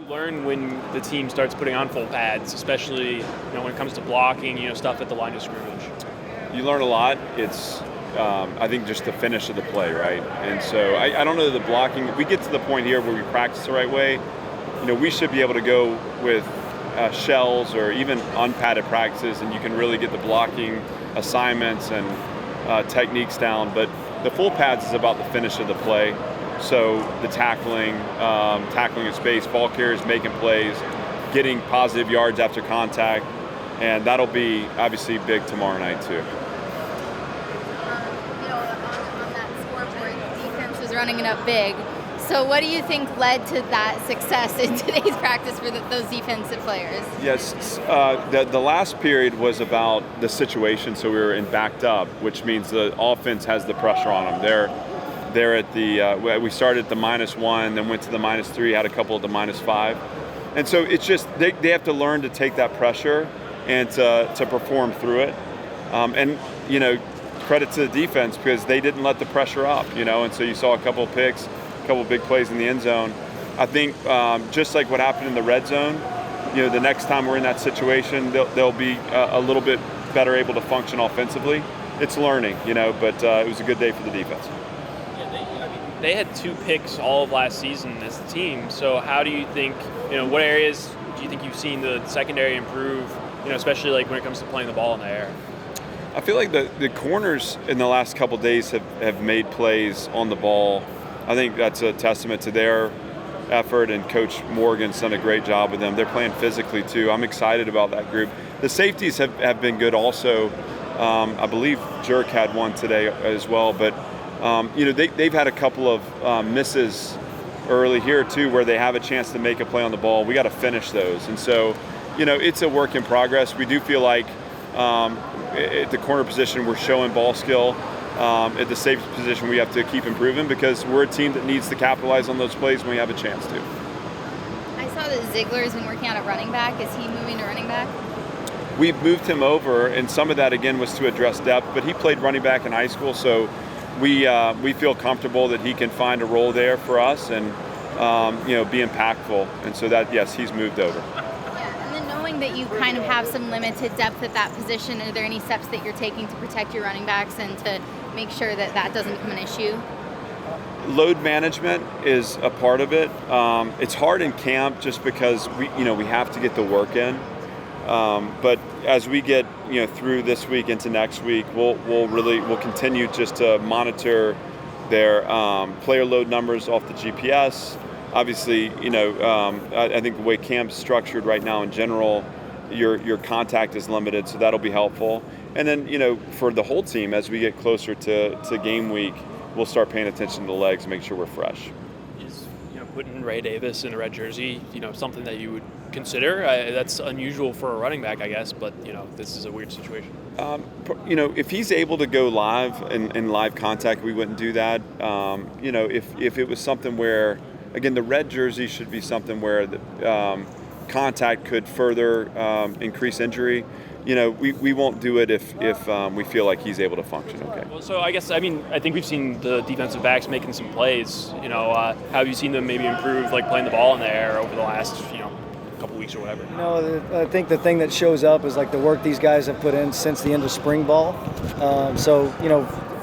learn when the team starts putting on full pads, especially when it comes to blocking, stuff at the line of scrimmage? You learn a lot. It's I think just the finish of the play, right? And so I don't know the blocking. We get to the point here where we practice the right way. We should be able to go with shells or even unpadded practices, and you can really get the blocking assignments and techniques down. But the full pads is about the finish of the play. So the tackling in space, ball carriers making plays, getting positive yards after contact, and that'll be obviously big tomorrow night too. On that scoreboard, defense was running it up big. So what do you think led to that success in today's practice for those defensive players? Yes, the last period was about the situation, so we were in backed up, which means the offense has the pressure on them. They're at the we started at the -1, then went to the -3, had a couple at the -5, and so it's just they have to learn to take that pressure and to perform through it. And credit to the defense because they didn't let the pressure up. And so you saw a couple of picks, a couple of big plays in the end zone. I think just like what happened in the red zone, the next time we're in that situation, they'll be a little bit better able to function offensively. It's learning, but it was a good day for the defense. They had 2 picks all of last season as a team. So how do you think, what areas do you think you've seen the secondary improve, especially like when it comes to playing the ball in the air? I feel like the corners in the last couple of days have made plays on the ball. I think that's a testament to their effort, and Coach Morgan's done a great job with them. They're playing physically too. I'm excited about that group. The safeties have been good also. I believe Jerk had one today as well, but they've had a couple of misses early here too where they have a chance to make a play on the ball. We got to finish those. And so, it's a work in progress. We do feel like at the corner position we're showing ball skill. At the safety position we have to keep improving because we're a team that needs to capitalize on those plays when we have a chance to. I saw that Ziegler's been working out at running back. Is he moving to running back? We've moved him over, and some of that again was to address depth, but he played running back in high school, so we feel comfortable that he can find a role there for us and be impactful. And so that, yes, he's moved over. Yeah, and then knowing that you kind of have some limited depth at that position, are there any steps that you're taking to protect your running backs and to make sure that that doesn't become an issue? Load management is a part of it. It's hard in camp just because we have to get the work in. But as we get through this week into next week, we'll continue just to monitor their player load numbers off the GPS. Obviously, I think the way camp's structured right now in general, your contact is limited, so that'll be helpful. And then for the whole team, as we get closer to game week, we'll start paying attention to the legs and make sure we're fresh. Is putting Ray Davis in a red jersey, something that you would consider? That's unusual for a running back, I guess, but this is a weird situation. If he's able to go live in live contact, we wouldn't do that. If it was something where, again, the red jersey should be something where the contact could further increase injury. We won't do it if we feel like he's able to function okay. Well, so I think we've seen the defensive backs making some plays. How have you seen them maybe improve, like playing the ball in the air over the last, couple weeks or whatever? I think the thing that shows up is like the work these guys have put in since the end of spring ball.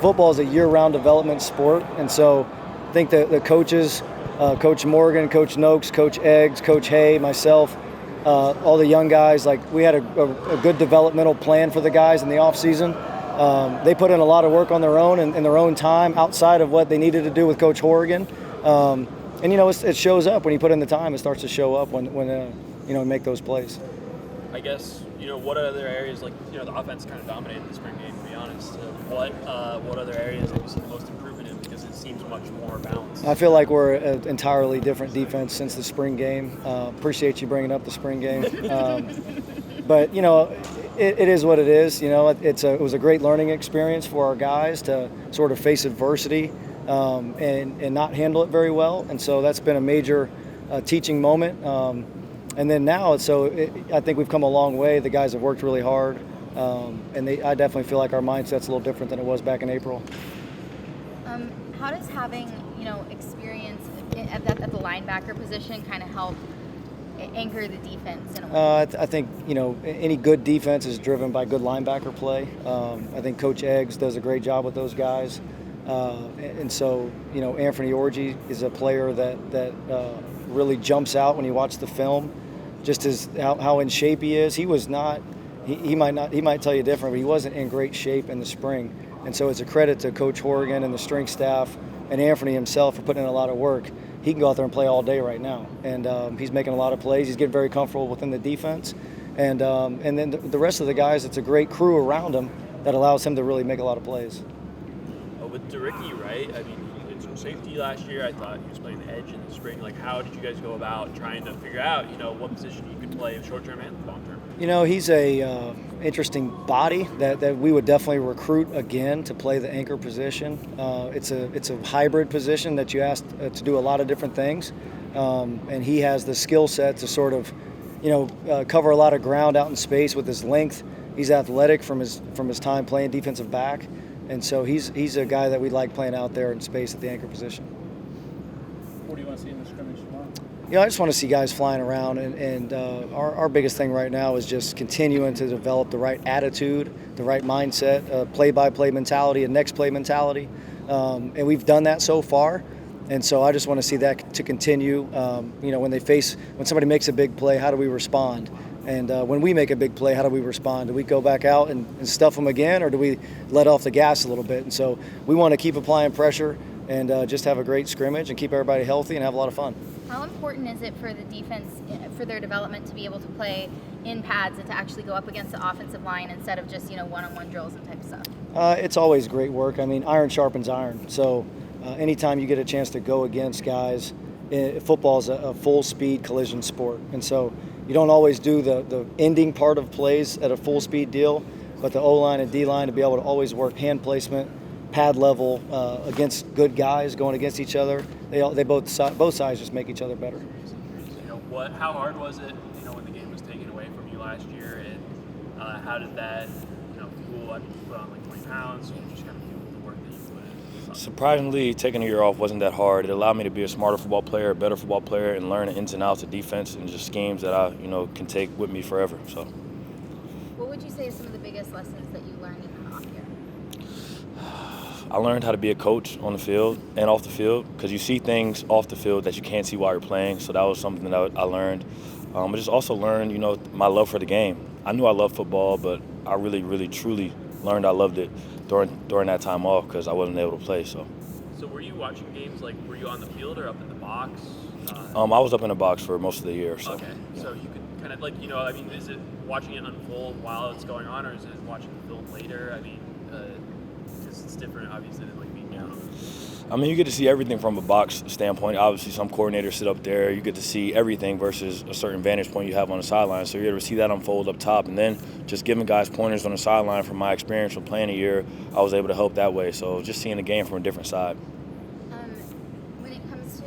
Football is a year-round development sport, and so I think the coaches, Coach Morgan, Coach Noakes, Coach Eggs, Coach Hay, myself, all the young guys, like we had a good developmental plan for the guys in the off season. They put in a lot of work on their own and in their own time outside of what they needed to do with Coach Horrigan. It shows up when you put in the time. It starts to show up when make those plays. I guess what other areas, like the offense kind of dominated the spring game. To be honest, what other areas have you seen the most improvement in? Because it seems much more balanced. I feel like we're an entirely different defense since the spring game. Appreciate you bringing up the spring game, but it is what it is. It was a great learning experience for our guys to sort of face adversity. And not handle it very well. And so that's been a major teaching moment. And then now, I think we've come a long way. The guys have worked really hard. I definitely feel like our mindset's a little different than it was back in April. How does having, experience at the linebacker position kind of help anchor the defense in a way? I think, any good defense is driven by good linebacker play. I think Coach Eggs does a great job with those guys. And so, Anfernee Orji is a player that really jumps out when you watch the film, just as how in shape he is. He was not, he might tell you different, but he wasn't in great shape in the spring. And so it's a credit to Coach Horrigan and the strength staff and Anfernee himself for putting in a lot of work. He can go out there and play all day right now. And he's making a lot of plays. He's getting very comfortable within the defense. And then the rest of the guys, it's a great crew around him that allows him to really make a lot of plays. With DeRicky, right? I mean, he did some safety last year. I thought he was playing the edge in the spring. Like, how did you guys go about trying to figure out, what position you could play short-term and long-term? He's a interesting body that we would definitely recruit again to play the anchor position. It's a hybrid position that you ask to do a lot of different things, and he has the skill set to sort of, cover a lot of ground out in space with his length. He's athletic from his time playing defensive back, and so he's a guy that we like playing out there in space at the anchor position. What do you want to see in the scrimmage tomorrow? I just want to see guys flying around, and our biggest thing right now is just continuing to develop the right attitude, the right mindset, play-by-play mentality, and next play mentality, and we've done that so far, and so I just want to see that to continue. When somebody makes a big play, how do we respond? And when we make a big play, how do we respond? Do we go back out and stuff them again, or do we let off the gas a little bit? And so we want to keep applying pressure and just have a great scrimmage and keep everybody healthy and have a lot of fun. How important is it for the defense, for their development, to be able to play in pads and to actually go up against the offensive line instead of just, one-on-one drills and type stuff? It's always great work. I mean, iron sharpens iron. So anytime you get a chance to go against guys, football is a full-speed collision sport. And so you don't always do the ending part of plays at a full-speed deal, but the O-line and D-line to be able to always work hand placement, pad level against good guys going against each other. They both sides just make each other better. How hard was it, when the game was taken away from you last year, and how did that, fuel? I mean, you put on like 20 pounds, so you just kind of fuel the work that you put in. Surprisingly, taking a year off wasn't that hard. It allowed me to be a smarter football player, a better football player, and learn the ins and outs of defense and just schemes that I, can take with me forever. So. What would you say are some of the biggest lessons that you learned in the off year? I learned how to be a coach on the field and off the field, because you see things off the field that you can't see while you're playing. So that was something that I learned. I just also learned, my love for the game. I knew I loved football, but I really, really, truly learned I loved it during that time off because I wasn't able to play. So were you watching games, were you on the field or up in the box? I was up in the box for most of the year. So. Okay, so you could kind of is it watching it unfold while it's going on, or is it watching the film later? I mean, because it's different, obviously, than being down. I mean, you get to see everything from a box standpoint. Obviously, some coordinators sit up there. You get to see everything versus a certain vantage point you have on the sideline. So you're able to see that unfold up top. And then just giving guys pointers on the sideline from my experience from playing a year, I was able to help that way. So just seeing the game from a different side. When it comes to,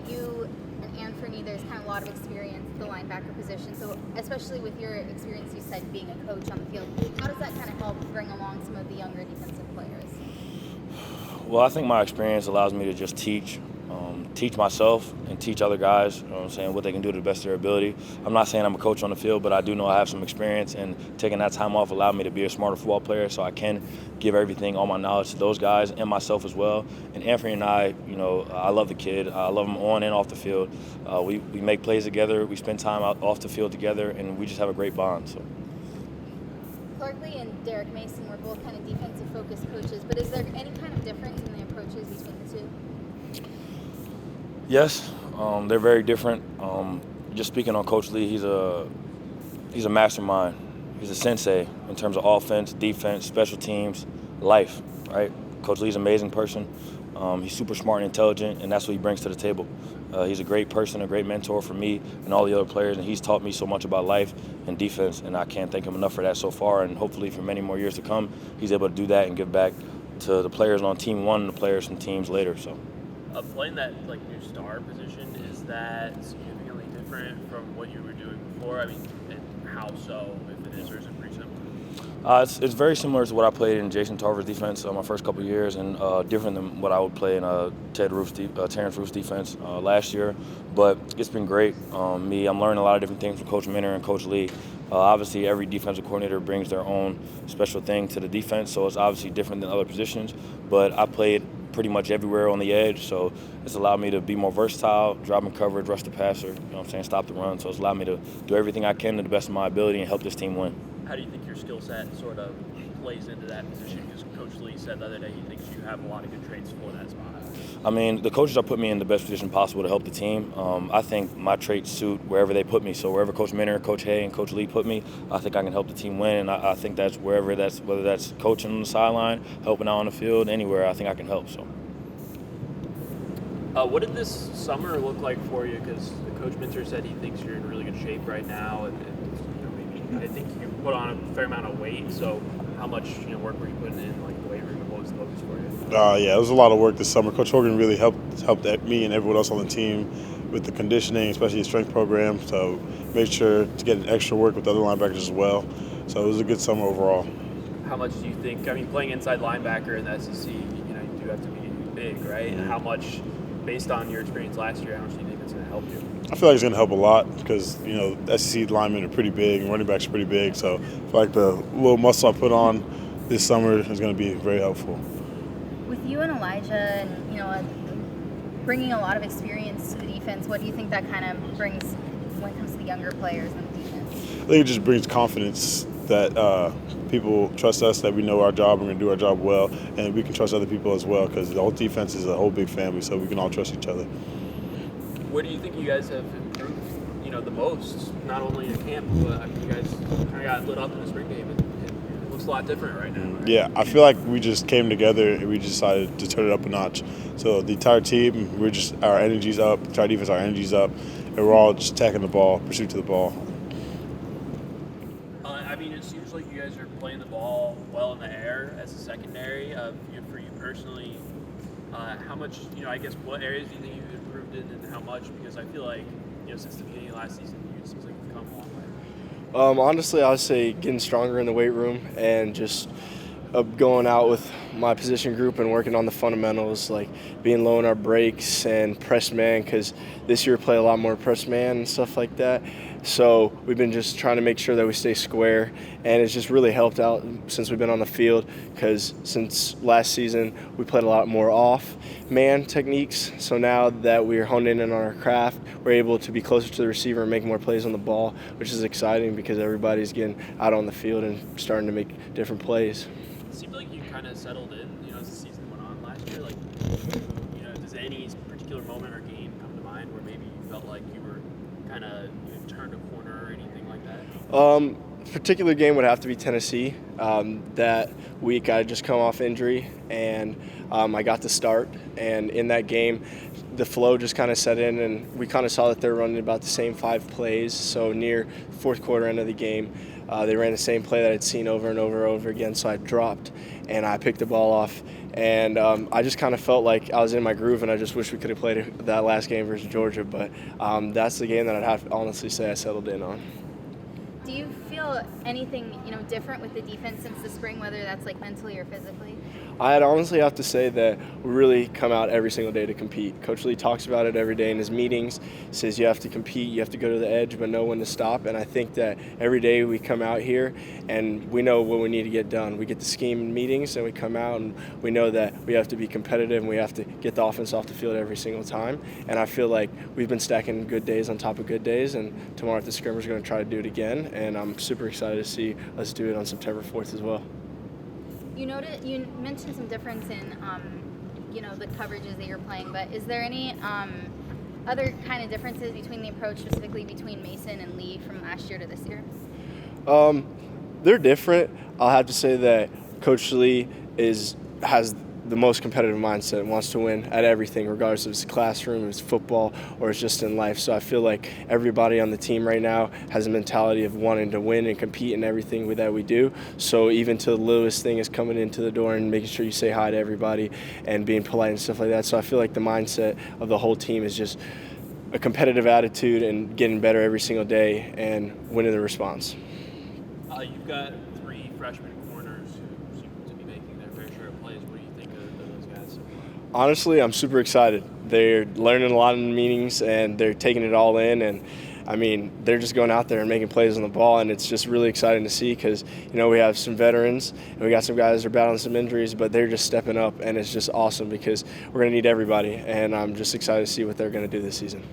you and Anfernee, there's kind of a lot of experience at the linebacker position. So especially with your experience, you said, being a coach on the field, how does that kind of help bring along some of the younger defensive players? Well, I think my experience allows me to just teach myself and teach other guys, what they can do to the best of their ability. I'm not saying I'm a coach on the field, but I do know I have some experience, and taking that time off allowed me to be a smarter football player, so I can give everything, all my knowledge to those guys and myself as well. And Anfernee and I, I love the kid. I love him on and off the field. We make plays together. We spend time out off the field together, and we just have a great bond. So. Clark Lea and Derek Mason were both kind of defensive-focused coaches, but is there any kind of difference in the approaches between the two? Yes, they're very different. Just speaking on Coach Lea, he's a mastermind. He's a sensei in terms of offense, defense, special teams, life, right? Coach Lee's an amazing person. He's super smart and intelligent, and that's what he brings to the table. He's a great person, a great mentor for me and all the other players, and he's taught me so much about life and defense, and I can't thank him enough for that so far, and hopefully for many more years to come, he's able to do that and give back to the players on Team 1 and the players from teams later. So, playing that new star position, is that significantly different from what you were doing before? I mean, and how so, if it is, or is it pretty similar? It's very similar to what I played in Jason Tarver's defense my first couple of years, and different than what I would play in Terrence Roof's defense last year. But it's been great. I'm learning a lot of different things from Coach Minner and Coach Lee. Obviously, every defensive coordinator brings their own special thing to the defense, so it's obviously different than other positions. But I played pretty much everywhere on the edge, so it's allowed me to be more versatile, drop in coverage, rush the passer, you know what I'm saying, stop the run. So it's allowed me to do everything I can to the best of my ability and help this team win. How do you think your skill set sort of plays into that position? Because Coach Lee said the other day he thinks you have a lot of good traits for that spot. I mean, the coaches are putting me in the best position possible to help the team. I think my traits suit wherever they put me. So wherever Coach Minner, Coach Hay, and Coach Lee put me, I think I can help the team win. And I think that's whether that's coaching on the sideline, helping out on the field, anywhere, I think I can help. So. What did this summer look like for you? Because Coach Minter said he thinks you're in really good shape right now, and maybe I think you put on a fair amount of weight. So how much work were you putting in, like the weight room, and what was the focus for you? Yeah, it was a lot of work this summer. Coach Hogan really helped me and everyone else on the team with the conditioning, especially the strength program. So made sure to get extra work with the other linebackers as well. So it was a good summer overall. How much do you think? I mean, playing inside linebacker in the SEC, you do have to be big, right? Mm-hmm. And how much, based on your experience last year, how much do you think it's going to help you? I feel like it's going to help a lot because, SEC linemen are pretty big and running backs are pretty big. So I feel like the little muscle I put on this summer is going to be very helpful. With you and Elijah and, bringing a lot of experience to the defense, what do you think that kind of brings when it comes to the younger players in the defense? I think it just brings confidence that people trust us, that we know our job, we're going to do our job well, and we can trust other people as well because the whole defense is a whole big family, so we can all trust each other. Where do you think you guys have improved, the most? Not only in camp, but you guys kind of got lit up in the spring game, and it looks a lot different right now. Right? Yeah, I feel like we just came together and we decided to turn it up a notch. So the entire team, our energy's up, the entire defense, our energy's up, and we're all just attacking the ball, pursuit to the ball. It seems like you guys are playing the ball well in the air as a secondary. For you personally, how much, I guess, what areas do you think you've improved in and how much? Because I feel like, since the beginning of last season, it seems like you've come a long way. Honestly, I would say getting stronger in the weight room and just going out with my position group and working on the fundamentals, like being low in our breaks and press man, because this year we play a lot more press man and stuff like that. So we've been just trying to make sure that we stay square, and it's just really helped out since we've been on the field, because since last season we played a lot more off-man techniques. So now that we're honed in on our craft, we're able to be closer to the receiver and make more plays on the ball, which is exciting because everybody's getting out on the field and starting to make different plays. It seemed like you kind of settled in, as the season went on last year. Like, does any particular moment or game come to mind where maybe you felt like you were kind of turned a corner or anything like that? Particular game would have to be Tennessee. That week I just come off injury and I got to start, and in that game the flow just kind of set in, and we kind of saw that they were running about the same 5 plays. So near fourth quarter end of the game, they ran the same play that I'd seen over and over again, so I dropped and I picked the ball off, and I just kind of felt like I was in my groove, and I just wish we could have played that last game versus Georgia, but that's the game that I'd have to honestly say I settled in on. Do you feel anything, different with the defense since the spring, whether that's like mentally or physically? I'd honestly have to say that we really come out every single day to compete. Coach Lee talks about it every day in his meetings, says you have to compete, you have to go to the edge, but know when to stop. And I think that every day we come out here and we know what we need to get done. We get the scheme meetings and we come out and we know that we have to be competitive and we have to get the offense off the field every single time. And I feel like we've been stacking good days on top of good days, and tomorrow at the scrimmage we're going to try to do it again. And I'm super excited to see us do it on September 4th as well. You mentioned some difference in, the coverages that you're playing, but is there any other kind of differences between the approach, specifically between Mason and Lee from last year to this year? They're different. I'll have to say that Coach Lee has the most competitive mindset and wants to win at everything, regardless if it's classroom, it's football, or it's just in life. So I feel like everybody on the team right now has a mentality of wanting to win and compete in everything that we do. So even to the littlest thing is coming into the door and making sure you say hi to everybody and being polite and stuff like that. So I feel like the mindset of the whole team is just a competitive attitude and getting better every single day and winning the response. You've got 3 freshman corners who seem to be making their fair share of plays. What do you think of those guys so far? Honestly, I'm super excited. They're learning a lot in the meetings, and they're taking it all in. And I mean, they're just going out there and making plays on the ball, and it's just really exciting to see because, we have some veterans and we got some guys that are battling some injuries, but they're just stepping up, and it's just awesome because we're going to need everybody, and I'm just excited to see what they're going to do this season.